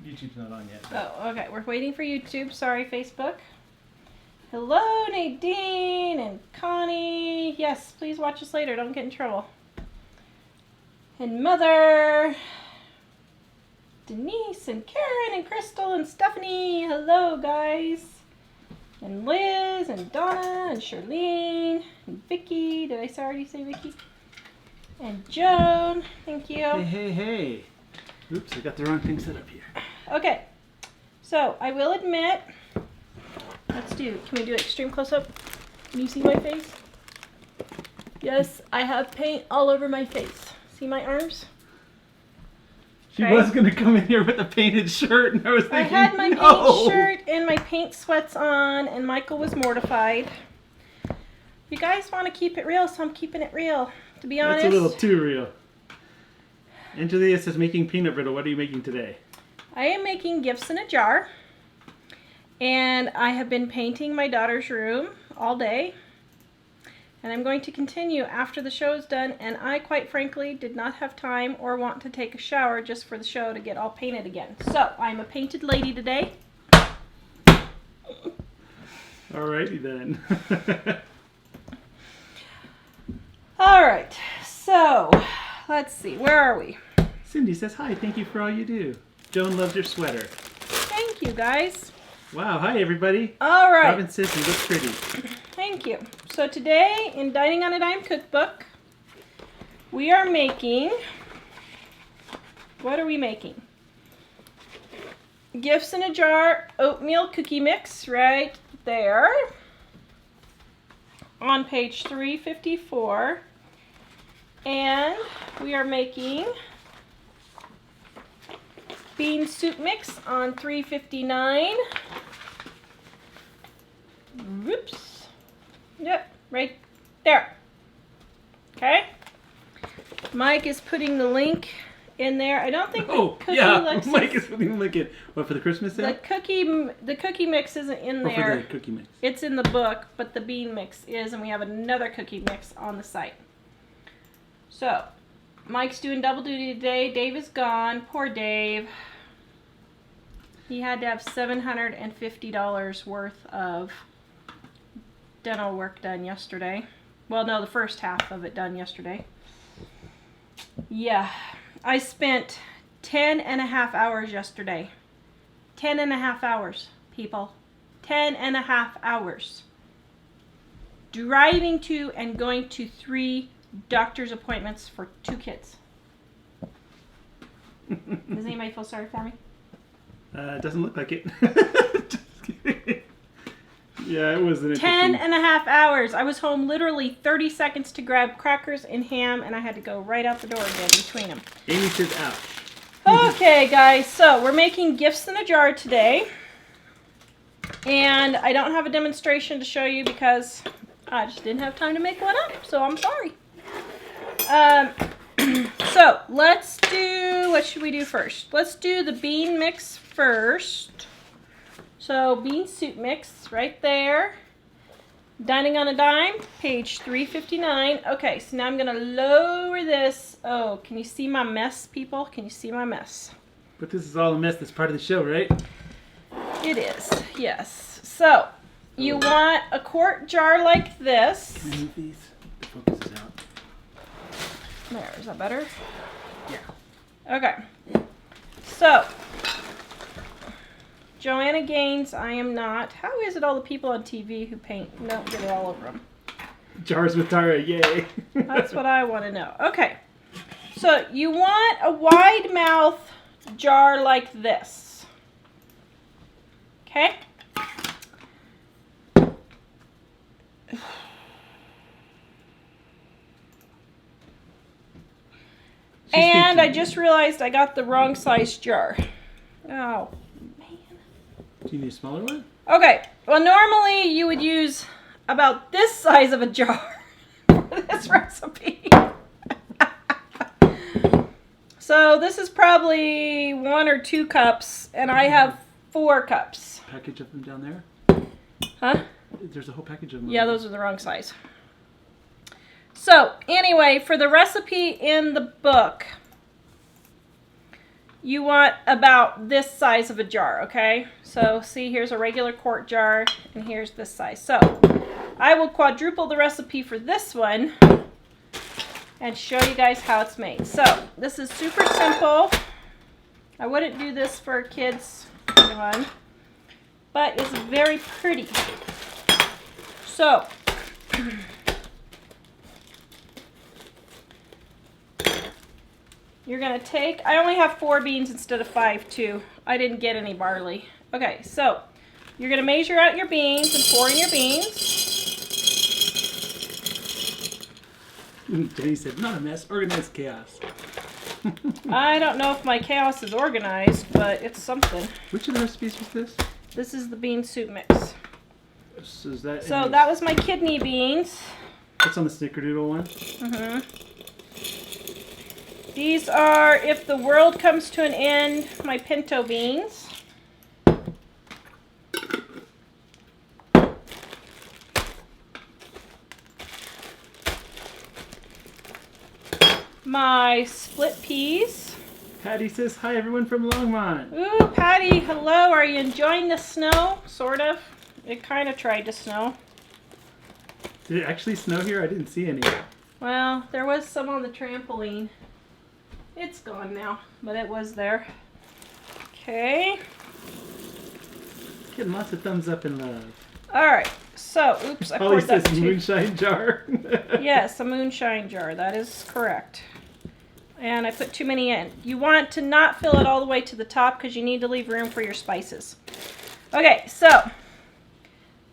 YouTube's not on yet. Oh, okay. We're waiting for YouTube. Sorry, Facebook. Hello, Nadine and Connie. Yes, please watch us later. Don't get in trouble. And Mother, Denise and Karen and Crystal and Stephanie. Hello, guys. And Liz and Donna and Charlene and Vicky. Did I already say Vicky? And Joan. Thank you. Hey. Oops, I got the wrong thing set up here. Okay. So, I will admit, can we do extreme close-up? Can you see my face? Yes, I have paint all over my face. See my arms? She was going to come in here with a painted shirt, and I was thinking, I had my paint shirt and my paint sweats on, and Michael was mortified. You guys want to keep it real, so I'm keeping it real. To be honest. That's a little too real. Angelia says making peanut brittle. What are you making today? I am making gifts in a jar. And I have been painting my daughter's room all day. And I'm going to continue after the show is done. And I, quite frankly, did not have time or want to take a shower just for the show to get all painted again. So, I'm a painted lady today. Alrighty then. Alright, so, let's see. Where are we? Cindy says, hi, thank you for all you do. Joan loves your sweater. Thank you, guys. Wow, hi everybody. All right. Robin says you look pretty. Thank you. So today in Dining on a Dime cookbook, we are making, what are we making? Gifts in a Jar oatmeal cookie mix right there on page 354. And we are making bean soup mix on 359. Whoops. Yep, right there. Okay. Mike is putting the link in there. I don't think the cookie Lexus, Mike is putting the link in. What, for the Christmas sale? The cookie mix isn't in there. For the cookie mix. It's in the book, but the bean mix is, and we have another cookie mix on the site. So, Mike's doing double duty today. Dave is gone. Poor Dave. He had to have $750 worth of dental work done yesterday. Well, no, the first half of it done yesterday. Yeah. I spent 10 and a half hours yesterday. 10 and a half hours, people. 10 and a half hours. Driving to and going to 3 doctor's appointments for 2 kids. Does anybody feel sorry for me? It doesn't look like it. Just kidding. Yeah, it was an interesting... 10 and a half hours. I was home literally 30 seconds to grab crackers and ham, and I had to go right out the door again between them. Amy says, ouch. Okay, guys, so we're making gifts in a jar today. And I don't have a demonstration to show you because I just didn't have time to make one up, so I'm sorry. So let's do, what should we do first? Let's do the bean mix first. So bean soup mix right there. Dining on a Dime, page 359. Okay, so now I'm going to lower this. Oh, can you see my mess, people? Can you see my mess? But this is all a mess that's part of the show, right? It is, yes. So, you want a quart jar like this. Can I move these? The focus is out. There, is that better? Yeah. Okay. So, Joanna Gaines, I am not. How is it all the people on TV who paint don't get it all over them? Jars with Tara, yay. That's what I want to know. Okay. So, you want a wide mouth jar like this. Okay? And I just realized I got the wrong size jar. Oh, man. Do you need a smaller one? Okay. Well, normally you would use about this size of a jar for this recipe. So this is probably 1 or 2 cups, and I have 4 cups. Package of them down there? Huh? There's a whole package of them. Yeah, those are the wrong size. So, anyway, for the recipe in the book, you want about this size of a jar, okay? So see, here's a regular quart jar, and here's this size. So I will quadruple the recipe for this one and show you guys how it's made. So this is super simple. I wouldn't do this for a kid's one, but it's very pretty. So you're gonna take, I only have 4 beans instead of 5 too. I didn't get any barley. Okay, so you're gonna measure out your beans and pour in your beans. Jenny said, not a mess, organized chaos. I don't know if my chaos is organized, but it's something. Which of the recipes was this? This is the bean soup mix. So that was my kidney beans. That's on the Snickerdoodle one? Mm-hmm. These are, if the world comes to an end, my pinto beans. My split peas. Patty says, hi everyone from Longmont. Ooh, Patty, hello. Are you enjoying the snow? Sort of. It kind of tried to snow. Did it actually snow here? I didn't see any. Well, there was some on the trampoline. It's gone now, but it was there. Okay. Getting lots of thumbs up and love. Alright, so, oops, I Polly poured that says too. moonshine jar. Yes, a moonshine jar. That is correct. And I put too many in. You want to not fill it all the way to the top because you need to leave room for your spices. Okay, so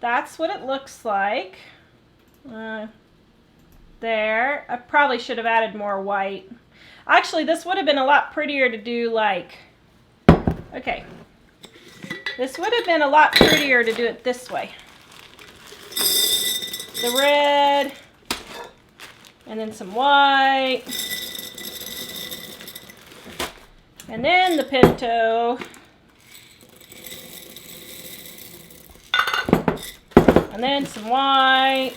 that's what it looks like. There. I probably should have added more white. Actually, this would have been a lot prettier to do like... Okay. This would have been a lot prettier to do it this way. The red. And then some white. And then the pinto. And then some white.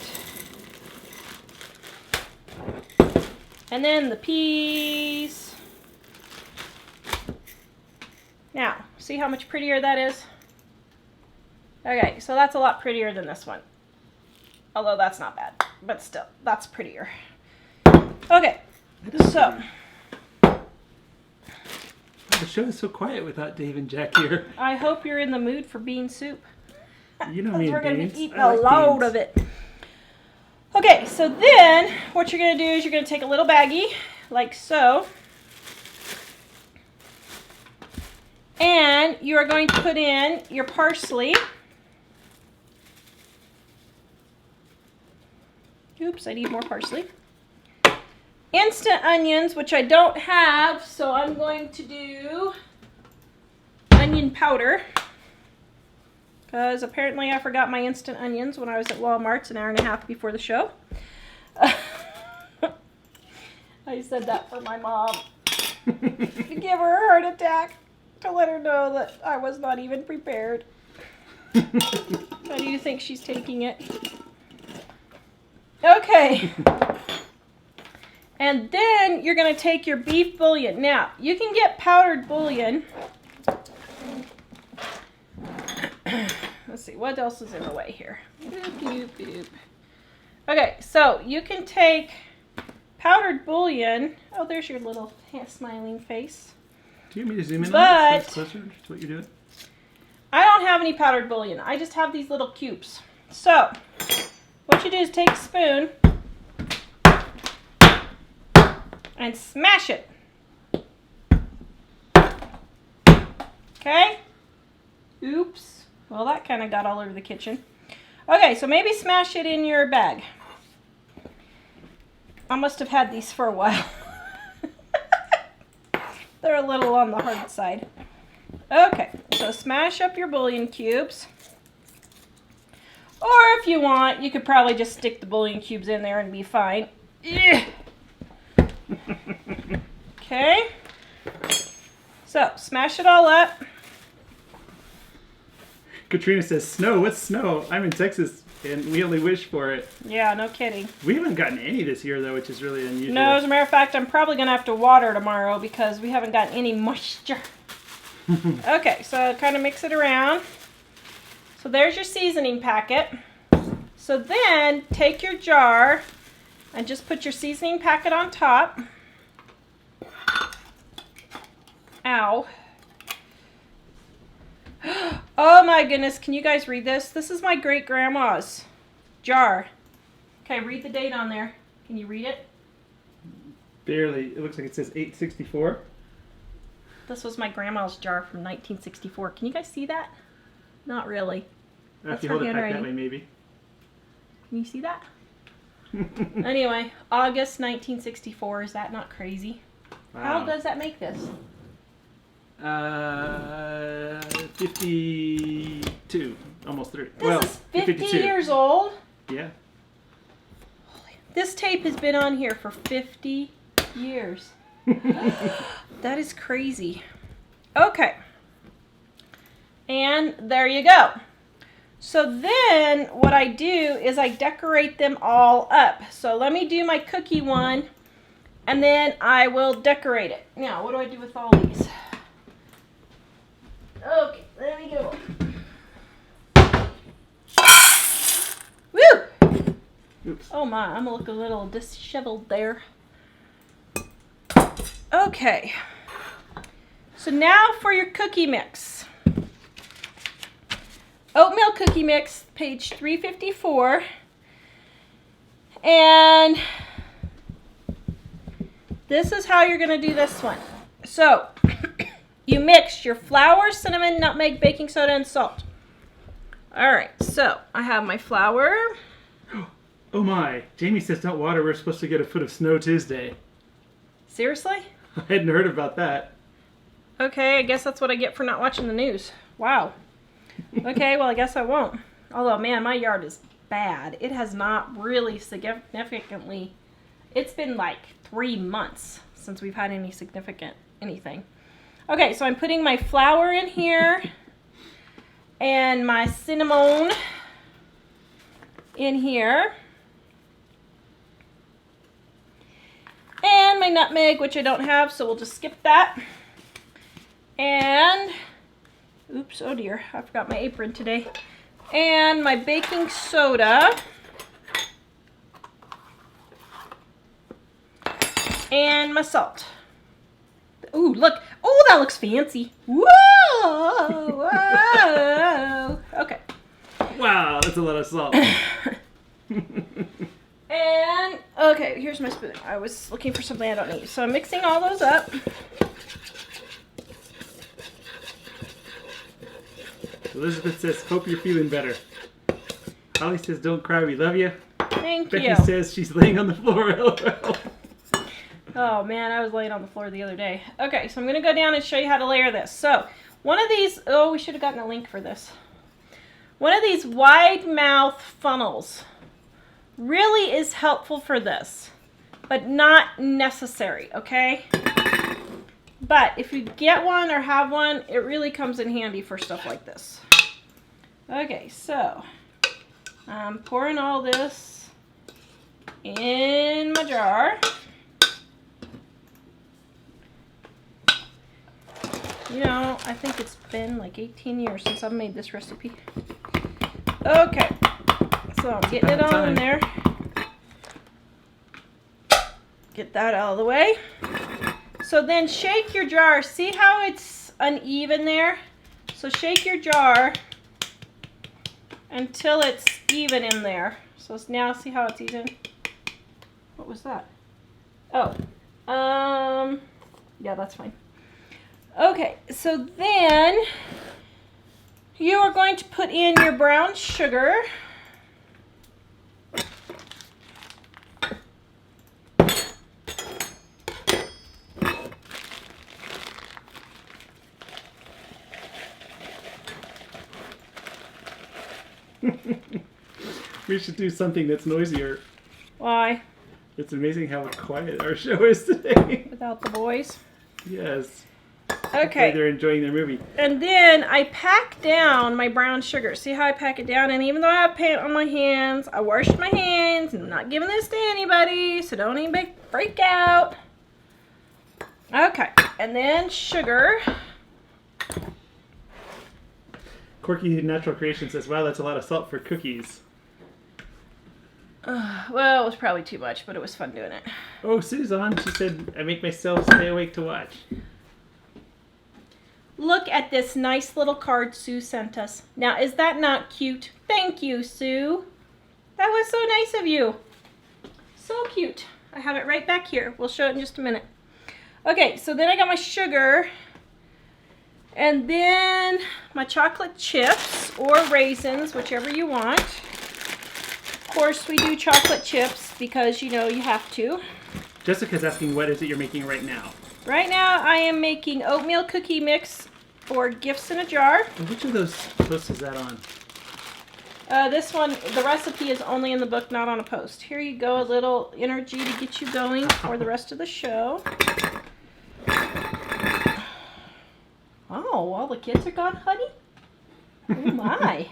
And then the peas. Now, see how much prettier that is? Okay, so that's a lot prettier than this one. Although that's not bad, but still, that's prettier. Okay, so. The show is so quiet without Dave and Jack here. I hope you're in the mood for bean soup. You know me and we're going to beans. be eating I a like load beans. of it. Okay, so then what you're going to do is you're going to take a little baggie, like so. And you are going to put in your parsley. Oops, I need more parsley. Instant onions, which I don't have, so I'm going to do onion powder. Because apparently I forgot my instant onions when I was at Walmart's an hour and a half before the show. I said that for my mom. To give her a heart attack. To let her know that I was not even prepared. How do you think she's taking it? Okay. And then you're going to take your beef bouillon. Now, you can get powdered bouillon. Let's see, what else is in the way here? Boop, boop, boop. Okay, so you can take powdered bouillon. Oh, there's your little smiling face. Do you want me to zoom in on that so it's closer to what you're doing? I don't have any powdered bouillon. I just have these little cubes. So, what you do is take a spoon and smash it. Okay? Oops. Well, that kind of got all over the kitchen. Okay, so maybe smash it in your bag. I must have had these for a while. They're a little on the hard side. Okay, so smash up your bouillon cubes. Or if you want, you could probably just stick the bouillon cubes in there and be fine. Okay. So, smash it all up. Katrina says, snow? What's snow? I'm in Texas. and we only wish for it. Yeah, no kidding. We haven't gotten any this year, though, which is really unusual. No, as a matter of fact, I'm probably going to have to water tomorrow because we haven't gotten any moisture. Okay, so kind of mix it around. So there's your seasoning packet. So then take your jar and just put your seasoning packet on top. Ow. Oh my goodness, can you guys read this? This is my great-grandma's jar. Okay, read the date on there. Can you read it? Barely. It looks like it says 864. This was my grandma's jar from 1964. Can you guys see that? Not really. If you hold it back that way, maybe. Can you see that? Anyway, August 1964. Is that not crazy? Wow. How does that make this? 52. Almost 3. This is 50 years old. Yeah. This tape has been on here for 50 years. That is crazy. Okay. And there you go. So then what I do is I decorate them all up. So let me do my cookie one and then I will decorate it. Now, what do I do with all these? Okay, let me go. Woo! Oops. Oh my, I'm gonna look a little disheveled there. Okay. So now for your cookie mix. Oatmeal cookie mix, page 354. And this is how you're going to do this one. So, you mix your flour, cinnamon, nutmeg, baking soda, and salt. Alright, so I have my flour. Oh my. Jamie says don't water. We're supposed to get a foot of snow Tuesday. Seriously? I hadn't heard about that. Okay, I guess that's what I get for not watching the news. Wow. Okay, well, I guess I won't. Although, man, my yard is bad. It has not really significantly... It's been like 3 months since we've had any significant anything. Okay, so I'm putting my flour in here and my cinnamon in here. And my nutmeg, which I don't have, so we'll just skip that. And... Oops, oh dear, I forgot my apron today. And my baking soda. And my salt. Ooh, look. Oh, that looks fancy. Whoa! Whoa! Okay. Wow, that's a lot of salt. And, okay, here's my spoon. I was looking for something I don't need. So I'm mixing all those up. Elizabeth says, hope you're feeling better. Holly says, don't cry, we love you. Thank Becky you. says she's laying on the floor. Oh man, I was laying on the floor the other day. Okay, so I'm going to go down and show you how to layer this. So, one of these, oh, we should have gotten a link for this. One of these wide mouth funnels really is helpful for this, but not necessary, okay? But if you get one or have one, it really comes in handy for stuff like this. Okay, so I'm pouring all this in my jar. You know, I think it's been like 18 years since I've made this recipe. Okay, so I'm getting it all in there. Get that out of the way. So then shake your jar. See how it's uneven there? So shake your jar until it's even in there. So now see how it's even? What was that? Oh, yeah, that's fine. Okay, so then you are going to put in your brown sugar. We should do something that's noisier. Why? It's amazing how quiet our show is today. Without the boys? Yes. Okay. They're enjoying their movie. And then I pack down my brown sugar. See how I pack it down? And even though I have paint on my hands, I washed my hands. I'm not giving this to anybody, so don't even freak out. Okay. And then sugar. Quirky Natural Creation says, wow, that's a lot of salt for cookies. Well, it was probably too much, but it was fun doing it. Oh, Sue's on. She said, I make myself stay awake to watch. Look at this nice little card Sue sent us. Now, is that not cute? Thank you, Sue. That was so nice of you. So cute. I have it right back here. We'll show it in just a minute. Okay, so then I got my sugar. And then my chocolate chips or raisins, whichever you want. Of course, we do chocolate chips because, you know, you have to. Jessica's asking, what is it you're making right now? Right now, I am making oatmeal cookie mix for gifts in a jar. And which of those posts is that on? This one, the recipe is only in the book, not on a post. Here you go, a little energy to get you going for the rest of the show. Oh, all the kids are gone, honey? Oh, my.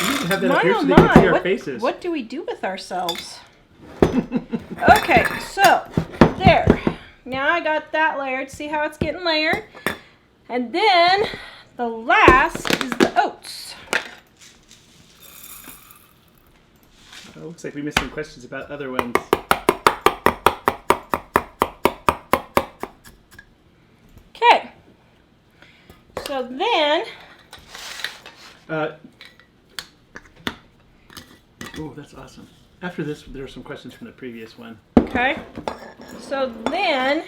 You need to have that My, up here oh so they can see my, our faces. what do we do with ourselves? Okay, so, there. Now I got that layered. See how it's getting layered? And then, the last is the oats. Oh, looks like we missed some questions about other ones. Okay. So then... oh, that's awesome. After this, there are some questions from the previous one. Okay. So then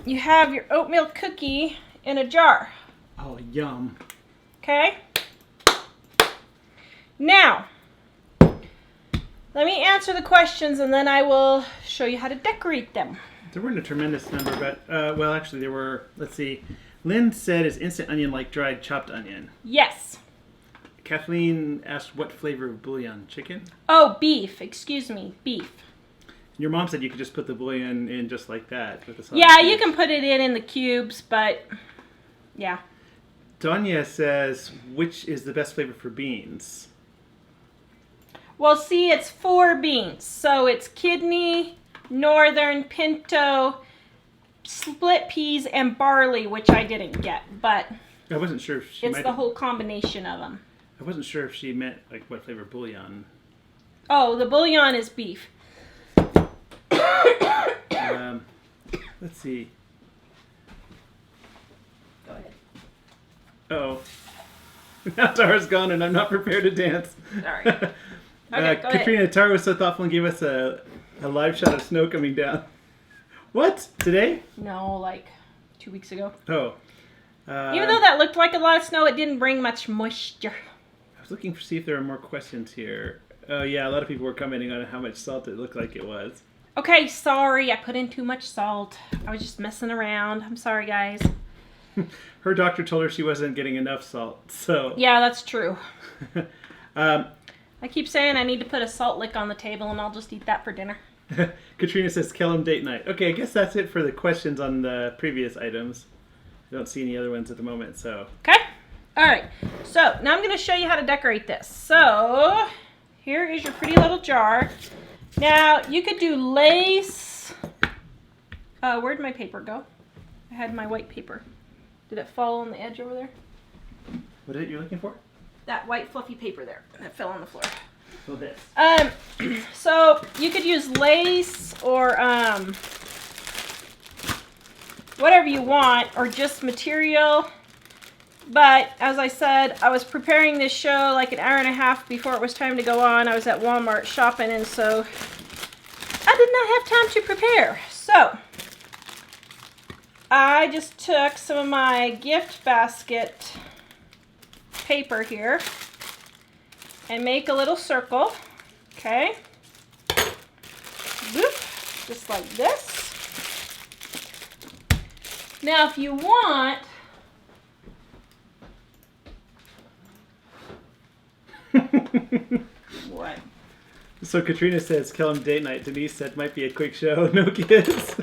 you have your oatmeal cookie in a jar. Oh, yum. Okay. Now, let me answer the questions and then I will show you how to decorate them. There weren't a tremendous number, but, well, actually, there were, let's see. Lynn said, is instant onion like dried chopped onion? Yes. Kathleen asked, what flavor of bouillon? Chicken? Oh, beef. Excuse me. Beef. Your mom said you could just put the bouillon in just like that. With the sauce. Yeah, you can put it in the cubes, but yeah. Danya says, which is the best flavor for beans? Well, see, it's 4 beans. So it's kidney, northern, pinto, split peas, and barley, which I didn't get, but I wasn't sure if she it's might the have, whole combination of them. I wasn't sure if she meant like what flavor bouillon. Oh, the bouillon is beef. Let's see. Go ahead. Uh-oh. Now Tara's gone and I'm not prepared to dance. Sorry. Okay, go ahead. Katrina, Tara was so thoughtful and gave us a live shot of snow coming down. What? Today? No, like 2 weeks ago. Oh. Even though that looked like a lot of snow, it didn't bring much moisture. I was looking to see if there are more questions here. Oh, yeah, a lot of people were commenting on how much salt it looked like it was. Okay, sorry, I put in too much salt. I was just messing around. I'm sorry, guys. Her doctor told her she wasn't getting enough salt, so... Yeah, that's true. I keep saying I need to put a salt lick on the table and I'll just eat that for dinner. Katrina says, Kellum date night. Okay, I guess that's it for the questions on the previous items. I don't see any other ones at the moment, so... Okay? Alright, so now I'm going to show you how to decorate this. So, here is your pretty little jar. Now, you could do lace. Where'd my paper go? I had my white paper. Did it fall on the edge over there? What is it you're looking for? That white fluffy paper there. That fell on the floor. So this. So you could use lace or whatever you want, or just material. But as I said, I was preparing this show like an hour and a half before it was time to go on. I was at Walmart shopping, and so I did not have time to prepare. So I just took some of my gift basket paper here and make a little circle. Okay. Whoop, just like this. Now if you want, what? So Katrina says, Kellum date night. Denise said, might be a quick show. No kids.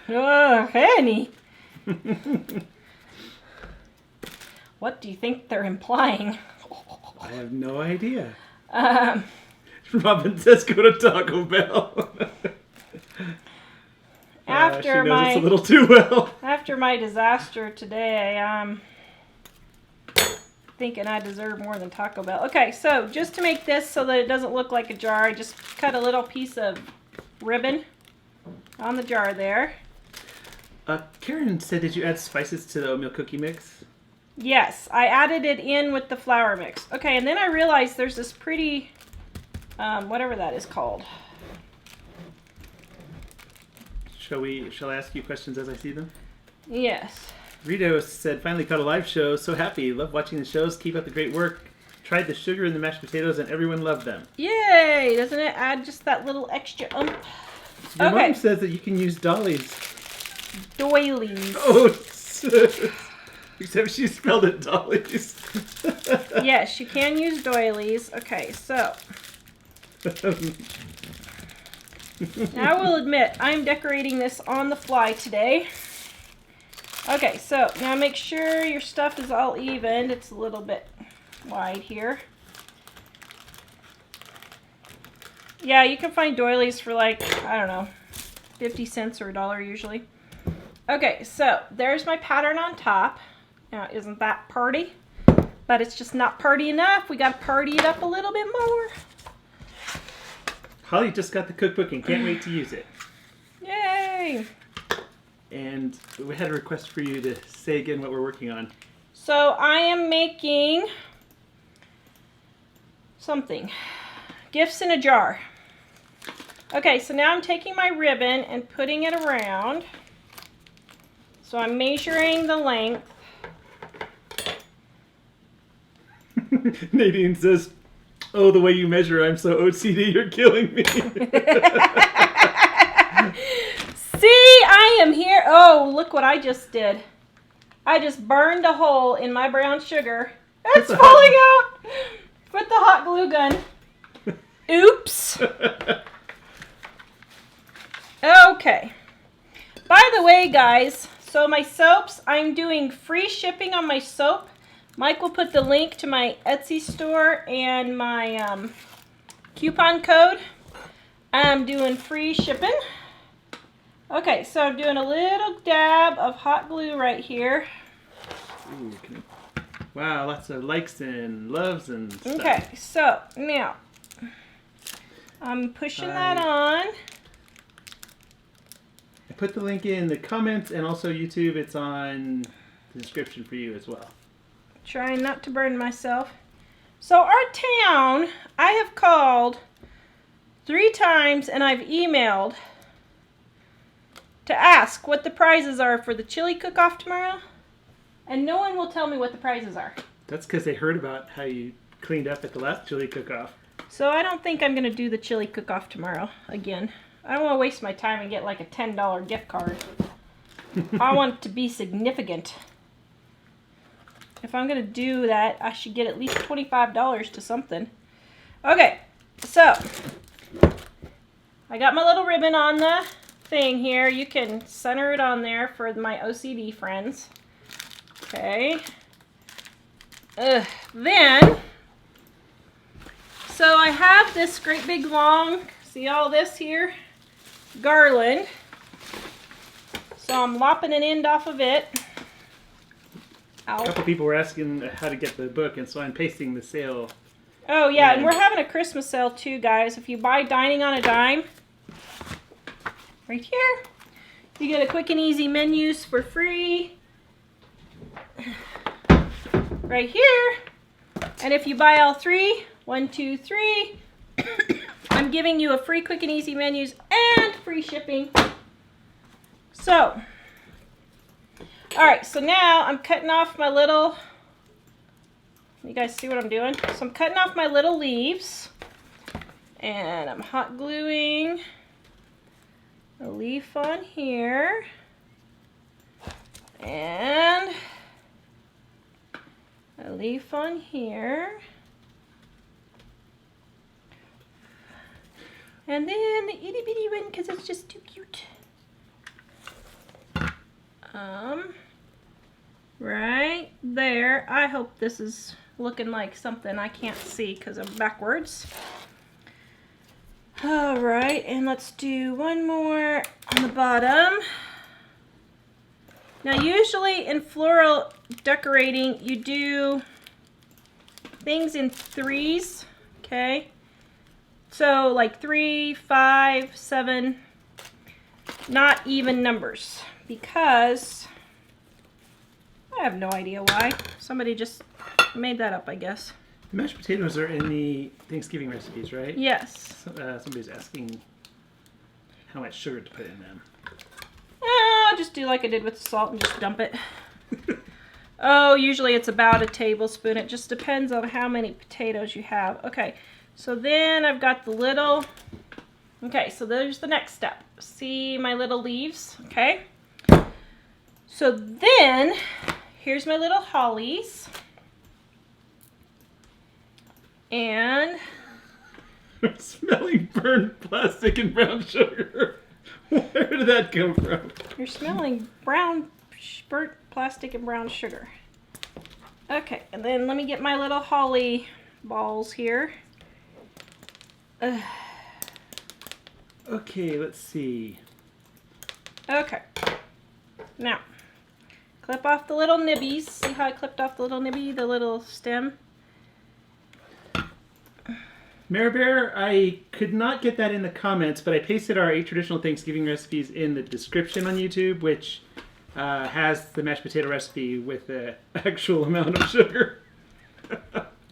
Oh, Henny. What do you think they're implying? I have no idea. Um, Robin says go to Taco Bell. after she knows my it's a little too well. after my disaster today, I'm thinking I deserve more than Taco Bell. Okay, so just to make this so that it doesn't look like a jar, I just cut a little piece of ribbon on the jar there. Karen said, did you add spices to the oatmeal cookie mix? Yes, I added it in with the flour mix. Okay, and then I realized there's this pretty, whatever that is called. Shall I ask you questions as I see them? Yes. Rito said, finally caught a live show. So happy. Love watching the shows. Keep up the great work. Tried the sugar in the mashed potatoes and everyone loved them. Yay! Doesn't it add just that little extra Your Okay. mom says that you can use dollies. Doilies. Oh, except she spelled it dollies. Yes, you can use doilies. Okay, so I will admit I'm decorating this on the fly today. Okay, so now make sure your stuff is all evened. It's a little bit wide here. Yeah, you can find doilies for like, I don't know, 50 cents or $1 usually. Okay, so there's my pattern on top. Now, isn't that party? But it's just not party enough. We got to party it up a little bit more. Holly just got the cookbook and can't wait to use it. Yay! And we had a request for you to say again what we're working on. So I am making something. Gifts in a jar. Okay, so now I'm taking my ribbon and putting it around. So I'm measuring the length. Nadine says, oh, the way you measure, I'm so OCD, you're killing me. See, I am here. Oh, look what I just did. I just burned a hole in my brown sugar. It's falling out with the hot glue gun. Oops. Okay. By the way, guys, so my soaps, I'm doing free shipping on my soap. Mike will put the link to my Etsy store and my coupon code. I'm doing free shipping. Okay, so I'm doing a little dab of hot glue right here. Ooh, wow, lots of likes and loves and stuff. Okay, so now I'm pushing that on. I put the link in the comments and also YouTube. It's on the description for you as well. Trying not to burn myself. So our town, I have called 3 times and I've emailed to ask what the prizes are for the chili cook-off tomorrow. And no one will tell me what the prizes are. That's because they heard about how you cleaned up at the last chili cook-off. So I don't think I'm going to do the chili cook-off tomorrow again. I don't want to waste my time and get like a $10 gift card. I want it to be significant. If I'm going to do that, I should get at least $25 to something. Okay, so I got my little ribbon on the thing here. You can center it on there for my OCD friends. Okay. Then, so I have this great big long, see all this here? Garland. So I'm lopping an end off of it. A couple people were asking how to get the book, and so I'm pasting the sale. Oh, yeah, and we're having a Christmas sale too, guys. If you buy Dining on a Dime, right here, you get a quick and easy menus for free. Right here. And if you buy all 3, 1, 2, 3, I'm giving you a free quick and easy menus and free shipping. So, alright, so now I'm cutting off my little, you guys see what I'm doing? So I'm cutting off my little leaves, and I'm hot gluing a leaf on here, and a leaf on here, and then the itty bitty one because it's just too cute. right there. I hope this is looking like something I can't see because I'm backwards. All right, and let's do one more on the bottom. Now, usually in floral decorating, you do things in threes, okay? So like 3, 5, 7, not even numbers, because I have no idea why. Somebody just made that up, I guess. The mashed potatoes are in the Thanksgiving recipes, right? Yes. Somebody's asking how much sugar to put in them. I'll just do like I did with the salt and just dump it. Oh, usually it's about a tablespoon. It just depends on how many potatoes you have. Okay, so then I've got the little... Okay, so there's the next step. See my little leaves? Okay. So then, here's my little hollies. And... I'm smelling burnt plastic and brown sugar. Where did that come from? You're smelling burnt plastic and brown sugar. Okay, and then let me get my little holly balls here. Okay, let's see. Okay. Now, clip off the little nibbies. See how I clipped off the little nibby, the little stem? Marabear, I could not get that in the comments, but I pasted our 8 traditional Thanksgiving recipes in the description on YouTube, which has the mashed potato recipe with the actual amount of sugar.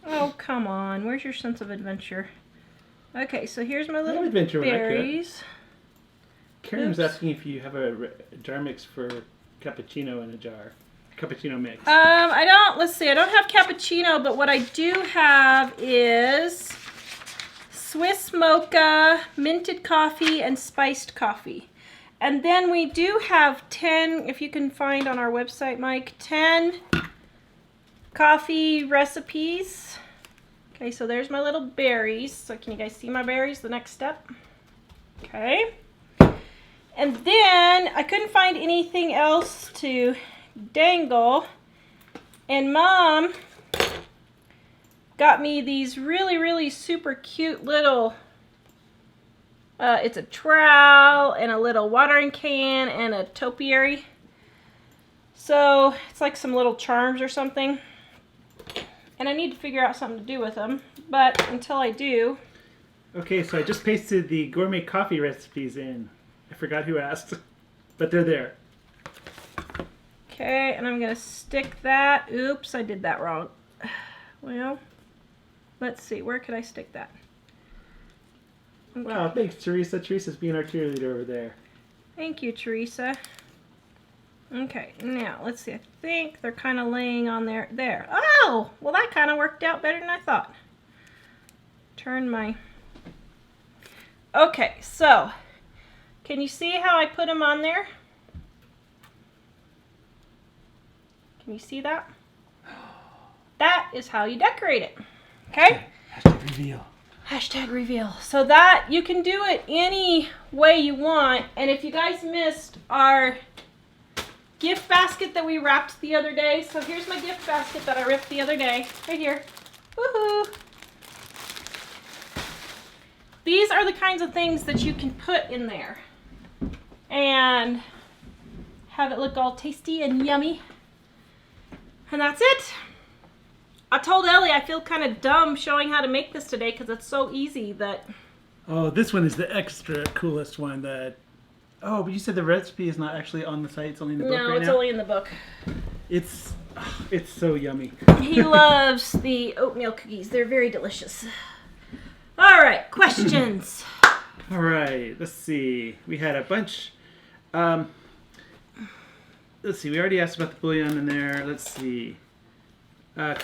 Oh, come on. Where's your sense of adventure? Okay, so here's my little adventure berries. Karen was asking if you have a jar mix for cappuccino in a jar. Cappuccino mix. Let's see, I don't have cappuccino, but what I do have is Swiss mocha, minted coffee, and spiced coffee. And then we do have 10, if you can find on our website, Mike, 10 coffee recipes. Okay, so there's my little berries. So can you guys see my berries, the next step? Okay. And then I couldn't find anything else to dangle. And Mom got me these really, really super cute little, it's a trowel and a little watering can and a topiary. So it's like some little charms or something. And I need to figure out something to do with them. But until I do... Okay, so I just pasted the gourmet coffee recipes in. I forgot who asked, but they're there. Okay, and I'm going to stick that. Oops, I did that wrong. Well, let's see. Where could I stick that? Okay. Wow, thanks, Teresa. Teresa's being our cheerleader over there. Thank you, Teresa. Okay, now, let's see. I think they're kind of laying on there. There. Oh! Well, that kind of worked out better than I thought. Turn my... Okay, so, can you see how I put them on there? Can you see that? That is how you decorate it. Okay? Hashtag reveal. Hashtag reveal. So that, you can do it any way you want. And if you guys missed our gift basket that we wrapped the other day. So here's my gift basket that I ripped the other day. Right here. Woohoo! These are the kinds of things that you can put in there. And have it look all tasty and yummy. And that's it. I told Ellie I feel kind of dumb showing how to make this today because it's so easy that... Oh, this one is the extra coolest one that... Oh, but you said the recipe is not actually on the site. It's only in the book right now? No, it's only in the book. It's so yummy. He loves the oatmeal cookies. They're very delicious. All right, questions. All right, let's see. We had a bunch. Let's see. We already asked about the bouillon in there. Let's see.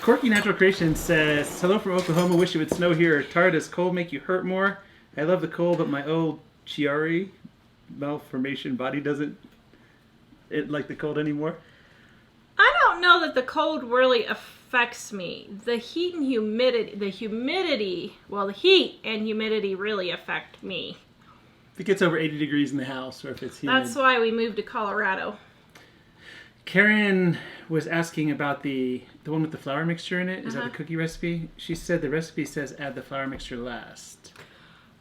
Corky Natural Creation says, hello from Oklahoma. Wish it would snow here. Tara, does cold make you hurt more? I love the cold, but my old Chiari malformation body doesn't like the cold anymore. I don't know that the cold really affects me. The heat and humidity, the heat and humidity really affect me. If it gets over 80 degrees in the house or if it's humid. That's why we moved to Colorado. Karen was asking about the one with the flour mixture in it. Is that the Uh-huh. cookie recipe? She said the recipe says add the flour mixture last.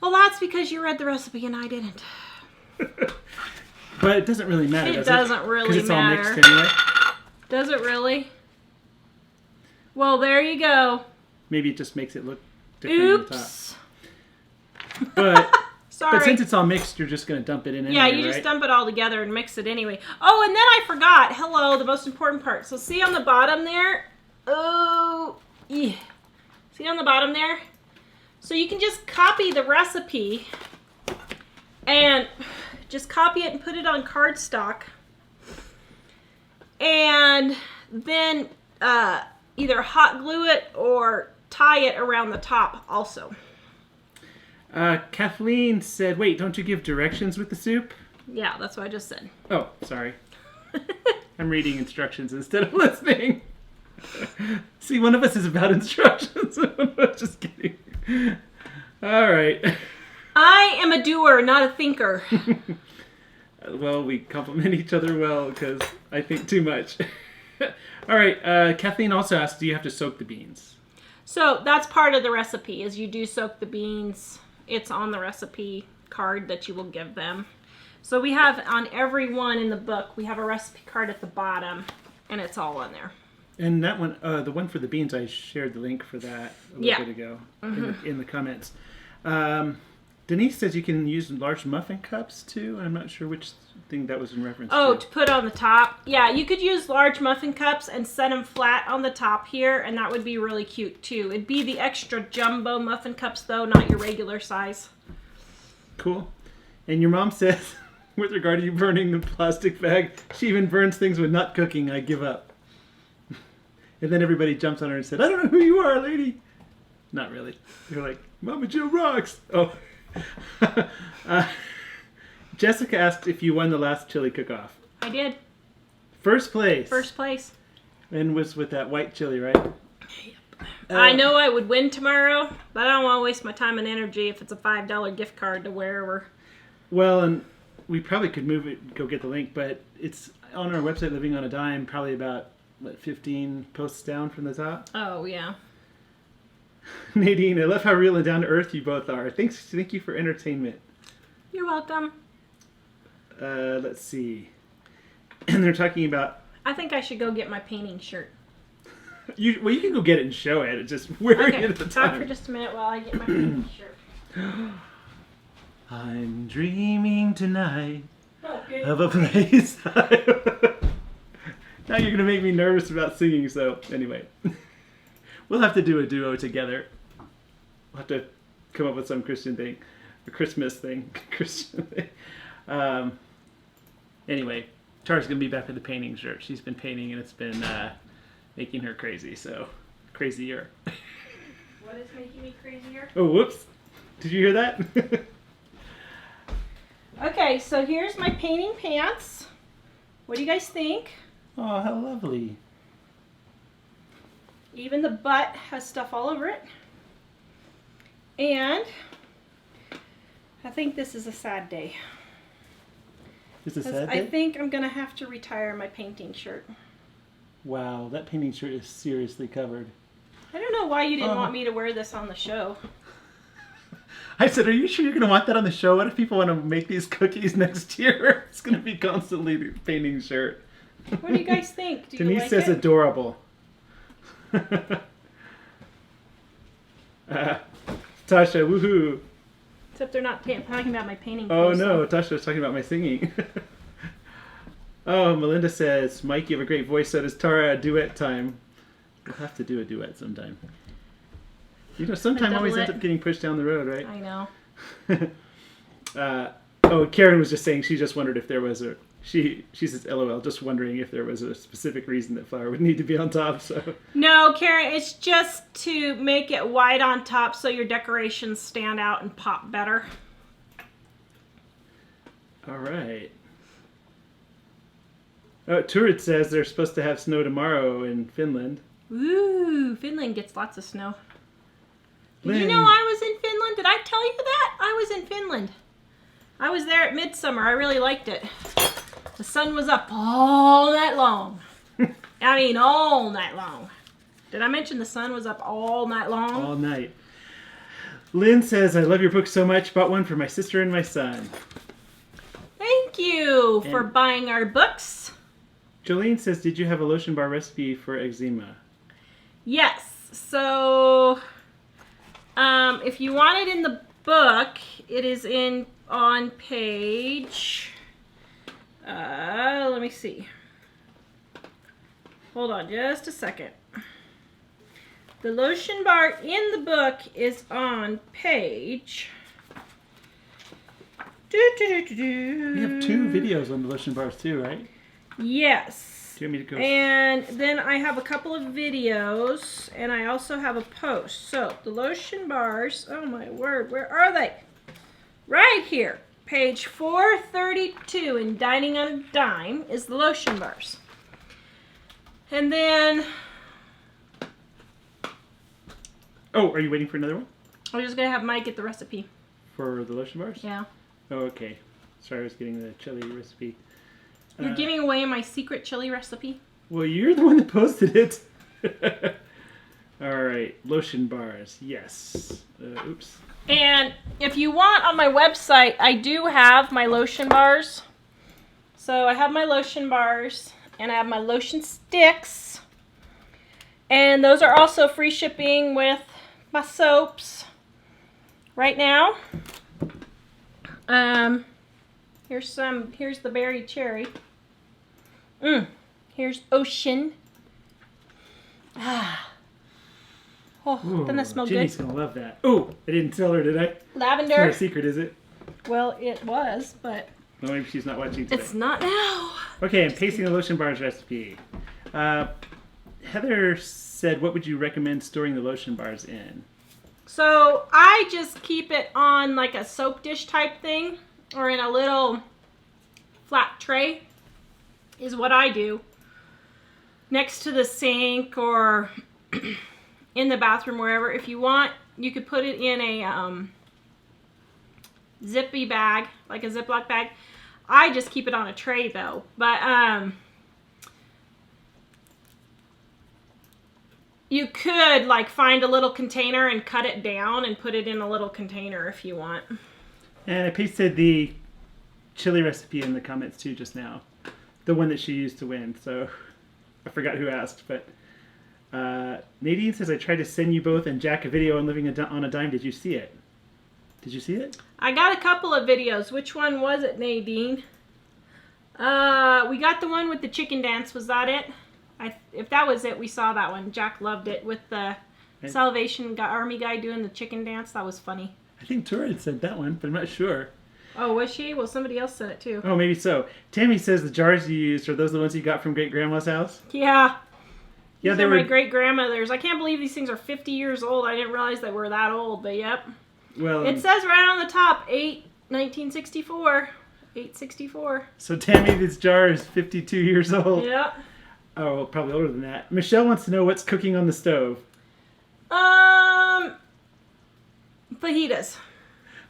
Well, that's because you read the recipe and I didn't. But it doesn't really matter, It does doesn't really Because it's matter. all mixed anyway. Does it really? Well, there you go. Maybe it just makes it look different on the top. Oops. But Sorry. But since it's all mixed, you're just going to dump it in Yeah, anyway, you just right? dump it all together and mix it anyway. Oh, and then I forgot. Hello, the most important part. So see on the bottom there? Oh, yeah. See on the bottom there? So you can just copy the recipe and just copy it and put it on cardstock. And then either hot glue it or tie it around the top also. Kathleen said, wait, don't you give directions with the soup? Yeah, that's what I just said. Oh, sorry. I'm reading instructions instead of listening. See, one of us is about instructions. Just kidding. All right. I am a doer, not a thinker. Well, we compliment each other well because I think too much. All right. Kathleen also asked, do you have to soak the beans? So that's part of the recipe, is you do soak the beans. It's on the recipe card that you will give them. So we have on every one in the book, we have a recipe card at the bottom, and it's all on there. And that one, the one for the beans, I shared the link for that a little bit ago in the comments. Denise says you can use large muffin cups too. I'm not sure which thing that was in reference Oh, to. to put on the top. Yeah, you could use large muffin cups and set them flat on the top here, and that would be really cute too. It'd be the extra jumbo muffin cups though, not your regular size. Cool. And your mom says, with regard to you burning the plastic bag, she even burns things when not cooking. I give up. And then everybody jumps on her and said, I don't know who you are, lady. Not really. You're like, Mama Joe rocks. Oh. Jessica asked if you won the last chili cook-off. I did. First place. First place. And was with that white chili, right? I know I would win tomorrow, but I don't want to waste my time and energy if it's a $5 gift card to wherever. Well, and we probably could move it, go get the link, but it's on our website, Living on a Dime, probably about, 15 posts down from the top. Oh, yeah. Nadine, I love how real and down to earth you both are. Thank you for entertainment. You're welcome. Let's see. And they're talking about... I think I should go get my painting shirt. You can go get it and show it. It's just wearing it at the Talk for time. just a minute while I get my painting shirt. I'm dreaming tonight Okay. of a place. Now you're going to make me nervous about singing, so anyway. We'll have to do a duo together. We'll have to come up with some Christian thing. A Christmas thing. Christian thing. Anyway, Tara's going to be back with the painting shirt. She's been painting and it's been making her crazy, so crazier. What is making me crazier? Oh, whoops. Did you hear that? Okay, so here's my painting pants. What do you guys think? Oh, how lovely. Even the butt has stuff all over it. And I think this is a sad day. Is it 'Cause sad I day? think I'm going to have to retire my painting shirt. Wow, that painting shirt is seriously covered. I don't know why you didn't want me to wear this on the show. I said, are you sure you're going to want that on the show? What if people want to make these cookies next year? It's going to be constantly the painting shirt. What do you guys think? Do you Denise like says it? adorable. Tasha, woohoo. Except they're not talking about my painting. Oh clothes, no, Tasha was talking about my singing. Oh, Melinda says, Mike, you have a great voice, so does Tara. Duet time. We'll have to do a duet sometime. You know, sometime always ends up getting pushed down the road, right? I know. Oh, Karen was just saying she just wondered if there was she says LOL, just wondering if there was a specific reason that flour would need to be on top. So No, Karen, it's just to make it white on top so your decorations stand out and pop better. all right. Oh, Turid says they're supposed to have snow tomorrow in Finland. Ooh, Finland gets lots of snow. Did you Lynn. know I was in Finland? Did I tell you that? I was in Finland. I was there at midsummer. I really liked it. The sun was up all night long. I mean, all night long. Did I mention the sun was up all night long? All night. Lynn says, I love your book so much. Bought one for my sister and my son. Thank you for buying our books. Jolene says, did you have a lotion bar recipe for eczema? Yes. So, if you want it in the book, it is on page... let me see. Hold on just a second. The lotion bar in the book is on page... We have 2 videos on the lotion bars too, right? Yes. Do you want me to go? And then I have a couple of videos, and I also have a post. So, the lotion bars, oh my word, where are they? Right here. Page 432 in Dining on a Dime is the lotion bars. And then... Oh, are you waiting for another one? I'm just going to have Mike get the recipe. For the lotion bars? Yeah. Oh, okay. Sorry, I was getting the chili recipe. You're giving away my secret chili recipe? Well, you're the one that posted it. All right, lotion bars. Yes. Oops. And if you want, on my website, I do have my lotion bars. So I have my lotion bars, and I have my lotion sticks. And those are also free shipping with my soaps right now. Here's the berry cherry. Here's Ocean. Ah. Oh, doesn't that smell Ginny's good? gonna love that. Oh, I didn't tell her, did I? Lavender. It's not a secret, is it? Well, it was, but... No, maybe she's not watching today. It's not now. Okay, I'm pasting the lotion bars recipe. Heather said, what would you recommend storing the lotion bars in? So, I just keep it on like a soap dish type thing, or in a little flat tray, is what I do. Next to the sink, or in the bathroom, wherever. If you want, you could put it in a zippy bag, like a Ziploc bag. I just keep it on a tray though. But you could like find a little container and cut it down and put it in a little container if you want. And I pasted the chili recipe in the comments too just now. The one that she used to win. So I forgot who asked, but Nadine says, I tried to send you both and Jack a video on living on a dime. Did you see it? Did you see it? I got a couple of videos. Which one was it, Nadine? We got the one with the chicken dance. Was that it? If that was it, we saw that one. Jack loved it with the Salvation Army guy doing the chicken dance. That was funny. I think Tora had said that one, but I'm not sure. Oh, was she? Well, somebody else said it too. Oh, maybe so. Tammy says the jars you used, are those the ones you got from Great Grandma's house? Yeah. Yeah, they were my great grandmother's. I can't believe these things are 50 years old. I didn't realize they were that old, but yep. Well, it says right on the top, 1964. 864. So Tammy, this jar is 52 years old. Yep. Oh, well, probably older than that. Michelle wants to know what's cooking on the stove. Fajitas.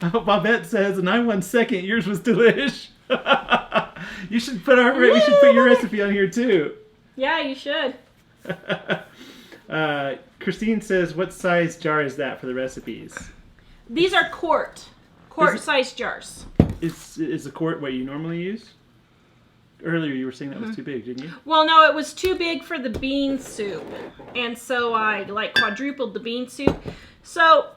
Oh, Bobette says, and I won second. Yours was delish. You should put your recipe on here too. Yeah, you should. Christine says, what size jar is that for the recipes? These are quart size jars. Is the quart what you normally use? Earlier you were saying that was too big, didn't you? Well, no, it was too big for the bean soup. And so I like quadrupled the bean soup. So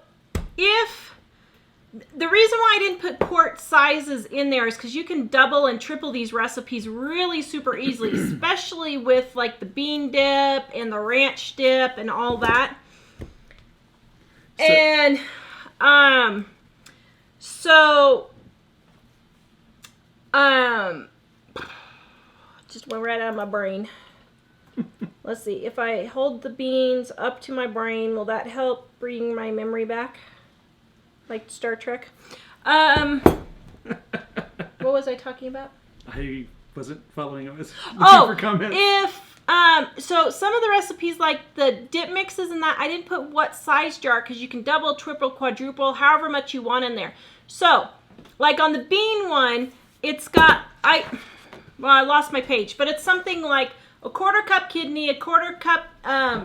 the reason why I didn't put quart sizes in there is because you can double and triple these recipes really super easily, especially with like the bean dip and the ranch dip and all that. Just went right out of my brain. Let's see. If I hold the beans up to my brain, will that help bring my memory back? Like Star Trek. What was I talking about? I wasn't following. I was looking for comments. So some of the recipes, like the dip mixes and that, I didn't put what size jar because you can double, triple, quadruple, however much you want in there. So, like on the bean one, it's got, Well, I lost my page, but it's something like a 1/4 cup kidney, a 1/4 cup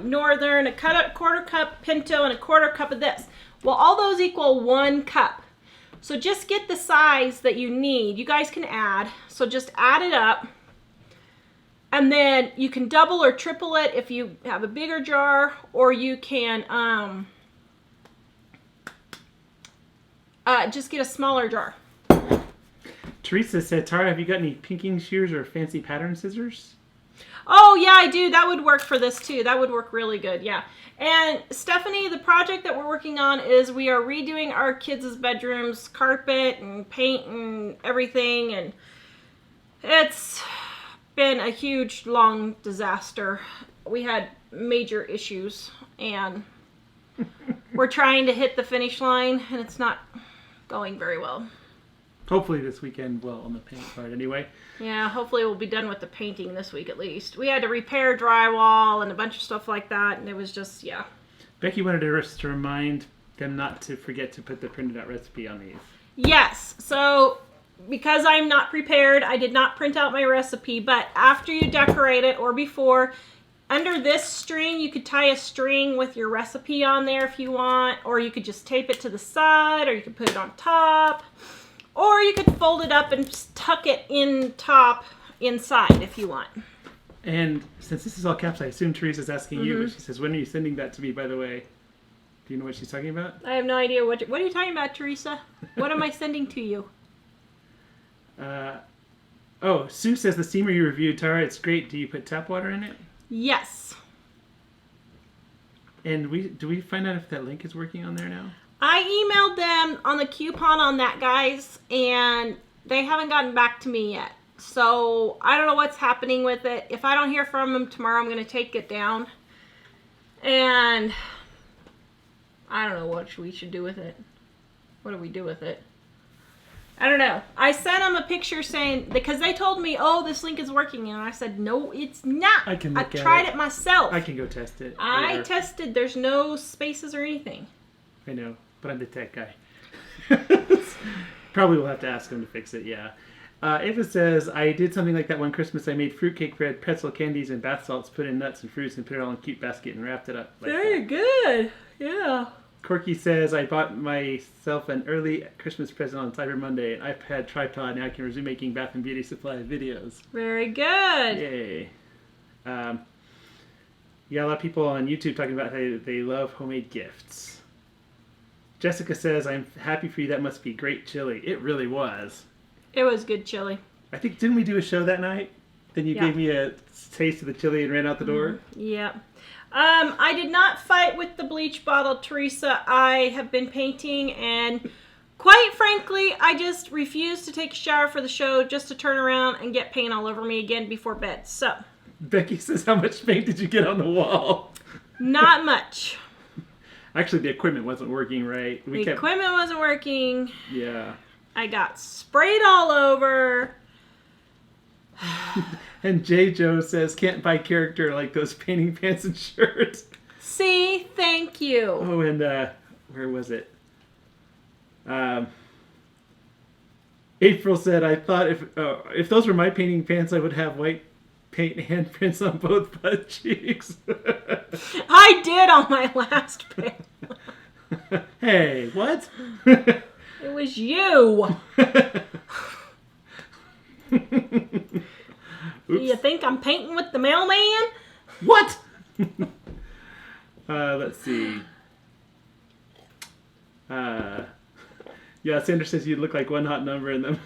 northern, a 1/4 cup pinto, and a 1/4 cup of this. Well, all those equal 1 cup. So just get the size that you need. You guys can add. So just add it up. And then you can double or triple it if you have a bigger jar, or you can just get a smaller jar. Teresa said, Tara, have you got any pinking shears or fancy pattern scissors? Oh, yeah, I do. That would work for this, too. That would work really good, yeah. And, Stephanie, the project that we're working on is we are redoing our kids' bedrooms, carpet and paint and everything, and it's been a huge, long disaster. We had major issues, and we're trying to hit the finish line, and it's not going very well. Hopefully this weekend will on the paint part anyway. Yeah, hopefully we'll be done with the painting this week at least. We had to repair drywall and a bunch of stuff like that, and it was just, yeah. Becky wanted us to remind them not to forget to put the printed out recipe on these. Yes, so because I'm not prepared, I did not print out my recipe, but after you decorate it or before, under this string, you could tie a string with your recipe on there if you want, or you could just tape it to the side, or you could put it on top. Or you could fold it up and just tuck it in top inside if you want. And since this is all caps, I assume Teresa's asking you, but she says, when are you sending that to me, by the way? Do you know what she's talking about? I have no idea. What are you talking about, Teresa? What am I sending to you? Sue says the steamer you reviewed, Tara, it's great. Do you put tap water in it? Yes. And do we find out if that link is working on there now? I emailed them on the coupon on that, guys, and they haven't gotten back to me yet. So I don't know what's happening with it. If I don't hear from them tomorrow, I'm going to take it down. And I don't know what we should do with it. What do we do with it? I don't know. I sent them a picture saying, because they told me, oh, this link is working. And I said, no, it's not. I tried it myself. I can go test it. I tested. There's no spaces or anything. I know. But I'm the tech guy. Probably will have to ask him to fix it, yeah. Ava says, I did something like that one Christmas. I made fruitcake bread, pretzel candies, and bath salts, put in nuts and fruits, and put it all in a cute basket and wrapped it up. Like Very good. Yeah. Corky says, I bought myself an early Christmas present on Cyber Monday, an iPad tripod. Now I can resume making bath and beauty supply videos. Very good. Yay. Yeah, a lot of people on YouTube talking about how they love homemade gifts. Jessica says, I'm happy for you. That must be great chili. It really was. It was good chili. I think, didn't we do a show that night? Then you gave me a taste of the chili and ran out the door? Yeah. I did not fight with the bleach bottle, Teresa. I have been painting, and quite frankly, I just refused to take a shower for the show just to turn around and get paint all over me again before bed. So. Becky says, how much paint did you get on the wall? Not much. Actually, the equipment wasn't working right. Equipment wasn't working. Yeah. I got sprayed all over. And J. Joe says, can't buy character like those painting pants and shirts. See, thank you. Oh, and where was it? April said, I thought if those were my painting pants, I would have white paint handprints on both butt cheeks. I did on my last pair. Hey, what? It was you. Do you think I'm painting with the mailman? What? Let's see. Yeah, Sandra says you look like one hot number in them.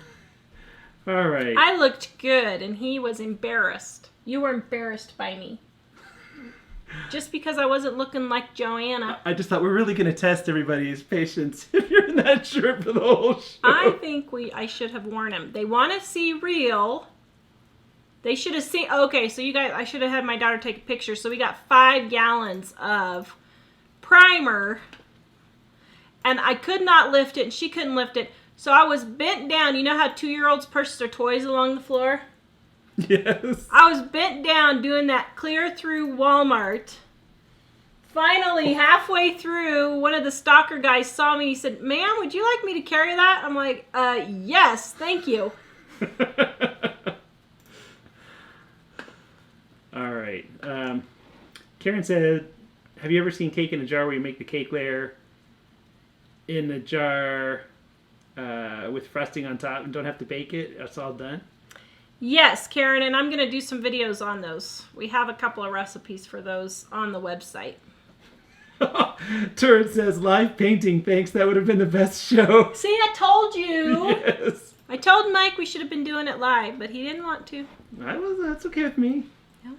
All right. I looked good, and he was embarrassed. You were embarrassed by me. Just because I wasn't looking like Joanna. I just thought we're really going to test everybody's patience if you're in that shirt for the whole show. I think I should have worn him. They want to see real. They should have seen... Okay, so you guys... I should have had my daughter take a picture. So we got 5 gallons of primer. And I could not lift it, and she couldn't lift it. So I was bent down. You know how 2-year-olds push their toys along the floor? Yes. I was bent down doing that clear through Walmart. Finally, halfway through, one of the stalker guys saw me. He said, ma'am, would you like me to carry that? I'm like, yes, thank you. All right. Karen said, have you ever seen cake in a jar where you make the cake layer in a jar with frosting on top and don't have to bake it? It's all done? Yes, Karen, and I'm going to do some videos on those. We have a couple of recipes for those on the website. Turret says, live painting, thanks. That would have been the best show. See, I told you. Yes. I told Mike we should have been doing it live, but he didn't want to. That's okay with me. Yeah.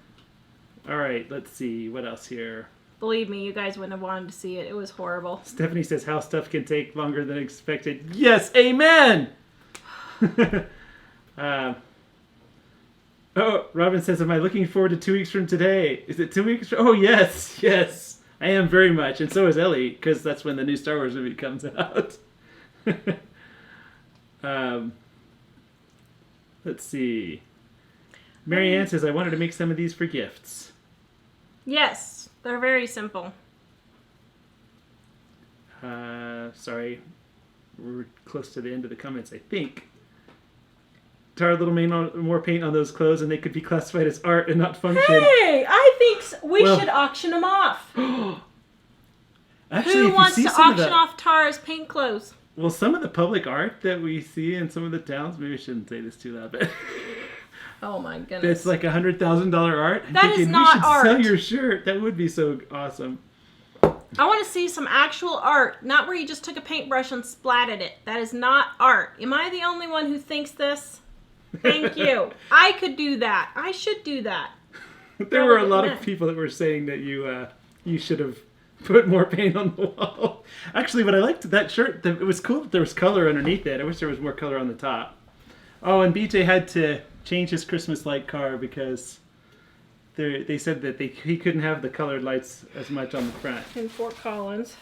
All right, let's see. What else here? Believe me, you guys wouldn't have wanted to see it. It was horrible. Stephanie says, how stuff can take longer than expected. Yes, amen! Robin says, am I looking forward to 2 weeks from today? Is it 2 weeks? Oh, yes, yes. I am very much, and so is Ellie, because that's when the new Star Wars movie comes out. Let's see. Marianne says, I wanted to make some of these for gifts. Yes, they're very simple. Sorry. We're close to the end of the comments, I think. Tar a little more paint on those clothes and they could be classified as art and not function. Hey, I think we should auction them off. Actually, who wants to auction off Tara's paint clothes? Well, some of the public art that we see in some of the towns, maybe I shouldn't say this too loud, but oh my goodness. it's like $100,000 art. That is not art. We should sell your shirt. That would be so awesome. I want to see some actual art, not where you just took a paintbrush and splatted it. That is not art. Am I the only one who thinks this? Thank you. I could do that. I should do that. There were a lot of people that were saying that you should have put more paint on the wall. Actually, what I liked that shirt, it was cool that there was color underneath it. I wish there was more color on the top. Oh, and BJ had to change his Christmas light car because they said that he couldn't have the colored lights as much on the front. In Fort Collins.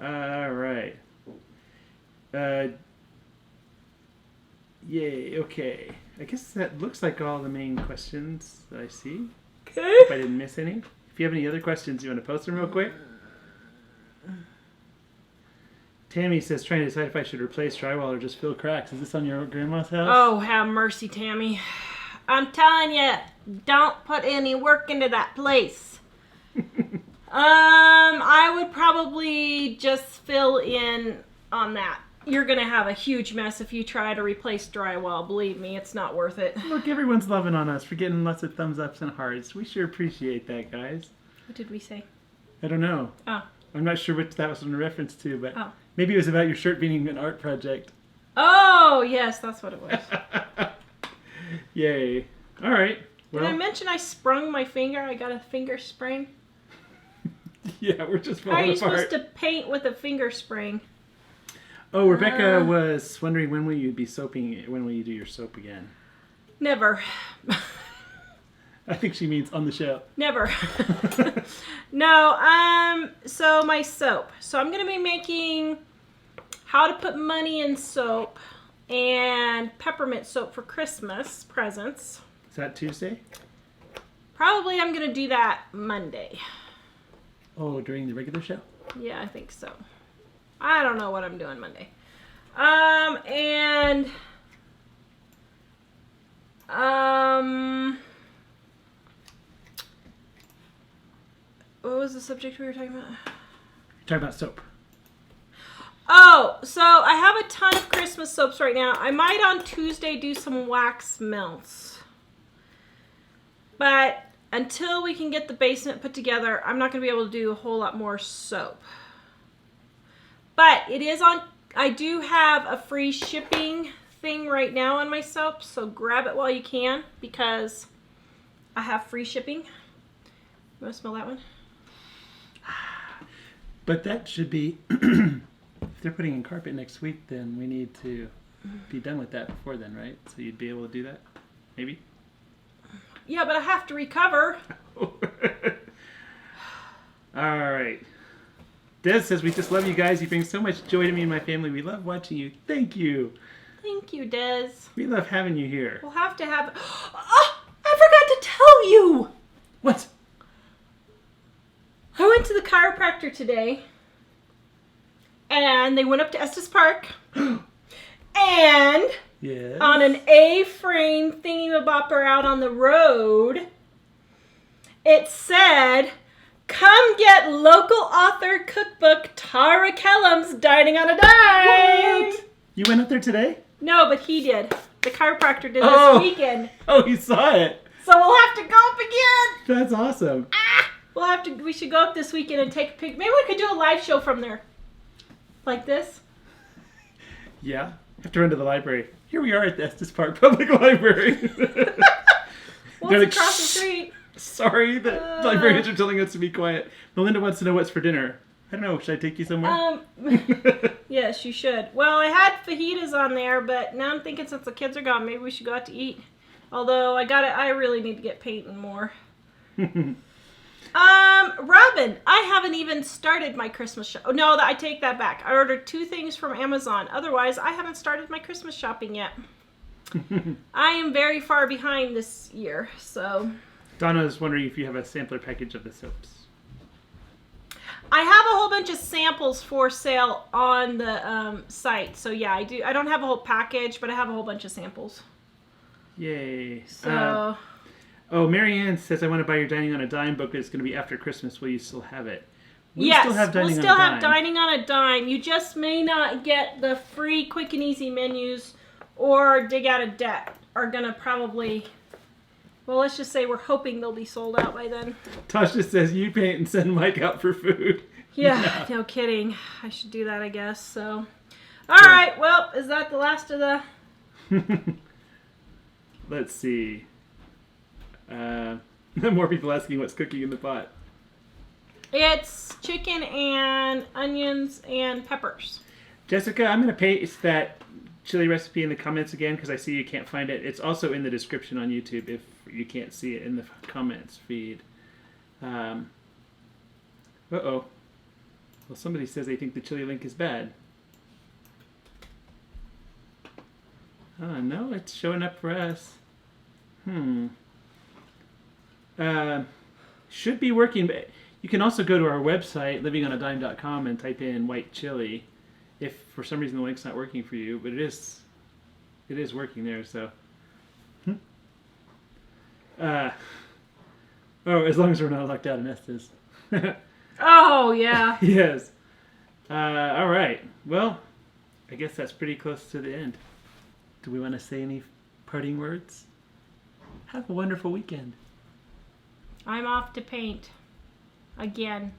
All right. Yay, okay. I guess that looks like all the main questions that I see. Okay. If I didn't miss any. If you have any other questions, you want to post them real quick? Tammy says, trying to decide if I should replace drywall or just fill cracks. Is this on your grandma's house? Oh, have mercy, Tammy. I'm telling you, don't put any work into that place. I would probably just fill in on that. You're going to have a huge mess if you try to replace drywall. Believe me, it's not worth it. Look, everyone's loving on us for getting lots of thumbs ups and hearts. We sure appreciate that, guys. What did we say? I don't know. Oh. I'm not sure what that was in reference to, but maybe it was about your shirt being an art project. Oh, yes, that's what it was. Yay. All right. Well, did I mention I sprung my finger? I got a finger sprain. Yeah, we're just falling apart. How are you supposed to paint with a finger sprain? Oh, Rebecca was wondering when will you do your soap again? Never. I think she means on the show. Never. No, so my soap. So I'm going to be making how to put money in soap and peppermint soap for Christmas presents. Is that Tuesday? Probably I'm going to do that Monday. Oh, during the regular show? Yeah, I think so. I don't know what I'm doing Monday. What was the subject we were talking about? You're talking about soap. Oh, so I have a ton of Christmas soaps right now. I might on Tuesday do some wax melts. But until we can get the basement put together, I'm not going to be able to do a whole lot more soap. But it is on, I do have a free shipping thing right now on my soap, so grab it while you can because I have free shipping. You want to smell that one? But that should be, if they're putting in carpet next week, then we need to be done with that before then, right? So you'd be able to do that? Maybe? Yeah, but I have to recover. All right. Des says, we just love you guys. You bring so much joy to me and my family. We love watching you. Thank you. Thank you, Des. We love having you here. We'll have to have... Oh, I forgot to tell you. What? I went to the chiropractor today. And they went up to Estes Park. And Yes. On an A-frame thingy-mabopper out on the road, it said, "Come get local author cookbook Tara Kellum's Dining on a Dime." What? You went up there today? No, but he did. The chiropractor did this weekend. Oh, he saw it. So we'll have to go up again. That's awesome. We should go up this weekend and take a pic. Maybe we could do a live show from there. Like this. Yeah. Have to run to the library. Here we are at the Estes Park Public Library. Well, it's across the street. Sorry, the librarians are telling us to be quiet. Melinda wants to know what's for dinner. I don't know. Should I take you somewhere? Yes, you should. Well, I had fajitas on there, but now I'm thinking since the kids are gone, maybe we should go out to eat. Although I really need to get painting more. Robin, I haven't even started my Christmas shop. Oh, no, I take that back. I ordered 2 things from Amazon. Otherwise, I haven't started my Christmas shopping yet. I am very far behind this year, so. Donna is wondering if you have a sampler package of the soaps. I have a whole bunch of samples for sale on the site. So, yeah, I do. I don't have a whole package, but I have a whole bunch of samples. Yay. So. Marianne says, I want to buy your Dining on a Dime book, but it's going to be after Christmas. Will you still have it? We'll still have Dining on a Dime. You just may not get the free quick and easy menus or Dig Out a Deck are going to probably, well, let's just say we're hoping they'll be sold out by then. Tasha says, you paint and send Mike out for food. Yeah, no kidding. I should do that, I guess. So, all right. Well, is that the last of the... Let's see. More people asking what's cooking in the pot. It's chicken and onions and peppers. Jessica, I'm going to paste that chili recipe in the comments again because I see you can't find it. It's also in the description on YouTube if you can't see it in the comments feed. Uh-oh. Well, somebody says they think the chili link is bad. Oh, no, it's showing up for us. Should be working, but you can also go to our website, livingonadime.com, and type in white chili if for some reason the link's not working for you, but it is working there, so. As long as we're not locked out in Estes. Oh, yeah. Yes. All right. Well, I guess that's pretty close to the end. Do we want to say any parting words? Have a wonderful weekend. I'm off to paint. Again.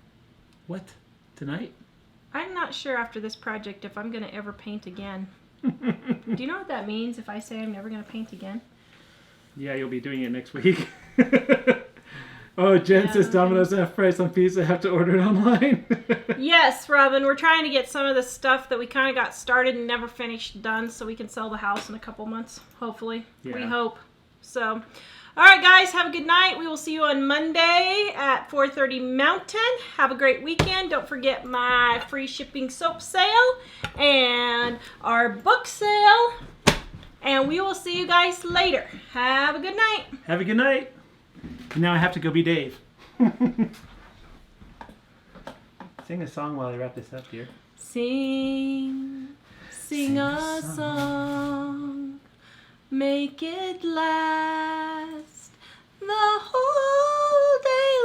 What? Tonight? I'm not sure after this project if I'm going to ever paint again. Do you know what that means if I say I'm never going to paint again? Yeah, you'll be doing it next week. Jen says Domino's half price on pizza. Have to order it online. Yes, Robin. We're trying to get some of the stuff that we kind of got started and never finished done so we can sell the house in a couple months, hopefully. Yeah. We hope. So, all right, guys, have a good night. We will see you on Monday at 4:30 Mountain. Have a great weekend. Don't forget my free shipping soap sale and our book sale. And we will see you guys later. Have a good night. Have a good night. Now I have to go be Dave. Sing a song while I wrap this up, dear. Sing a song. Make it last the whole day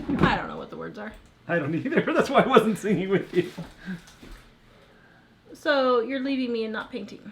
long. I don't know what the words are. I don't either. That's why I wasn't singing with you. So you're leaving me and not painting.